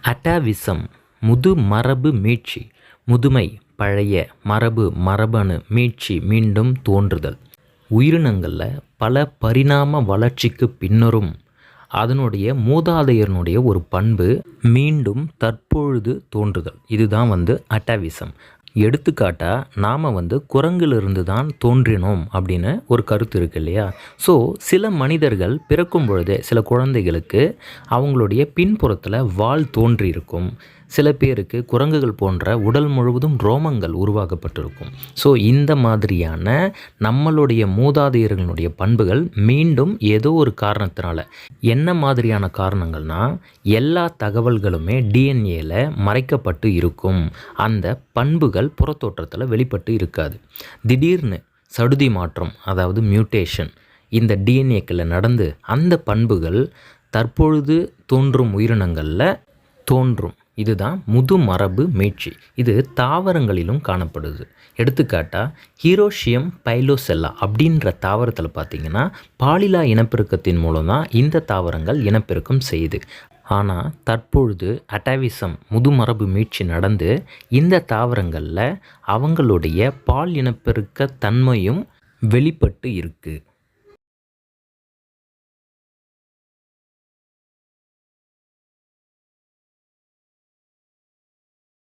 Atavism முதுமரபு மீட்சி. முதுமை, பழைய, மரபணு மீட்சி, மீண்டும் தோன்றுதல். உயிரினங்களில் பல பரிணாம வளர்ச்சிக்கு பின்னரும் அதனுடைய மூதாதையர்னுடைய ஒரு பண்பு மீண்டும் தற்பொழுது தோன்றுதல். இதுதான் அட்டாவிசம். எடுத்துக்காட்டாக நாம் குரங்கிலிருந்து தான் தோன்றினோம் அப்படின்னு ஒரு கருத்து இருக்குது இல்லையா? ஸோ சில மனிதர்கள் பிறக்கும் பொழுதே, சில குழந்தைகளுக்கு அவங்களுடைய பின்புறத்தில் வால் தோன்றியிருக்கும். சில பேருக்கு குரங்குகள் போன்ற உடல் முழுவதும் ரோமங்கள் உருவாக்கப்பட்டிருக்கும். ஸோ இந்த மாதிரியான நம்மளுடைய மூதாதையர்களுடைய பண்புகள் மீண்டும் ஏதோ ஒரு காரணத்தினால, என்ன மாதிரியான காரணங்கள்னால், எல்லா தகவல்களுமே டிஎன்ஏல மறைக்கப்பட்டு இருக்கும். அந்த பண்புகள் புறத்தோற்றத்தில் வெளிப்பட்டு இருக்காது. திடீர்னு சடுதி மாற்றம், அதாவது மியூட்டேஷன், இந்த டிஎன்ஏக்களில் நடந்து அந்த பண்புகள் தற்பொழுது தோன்றும் உயிரினங்களில் தோன்றும். இதுதான் முதுமரபு மீட்சி. இது தாவரங்களிலும் காணப்படுது. எடுத்துக்காட்டாக ஹீரோஷியம் பைலோசெல்லா அப்படின்ற தாவரத்தில் பார்த்திங்கன்னா பாலிலா இனப்பெருக்கத்தின் மூலம் தான் இந்த தாவரங்கள் இனப்பெருக்கம் செய்யுது. ஆனால் தற்பொழுது அட்டாவிசம் முதுமரபு மீட்சி நடந்து இந்த தாவரங்களில் அவங்களுடைய பால் இனப்பெருக்க தன்மையும் வெளிப்பட்டு இருக்குது.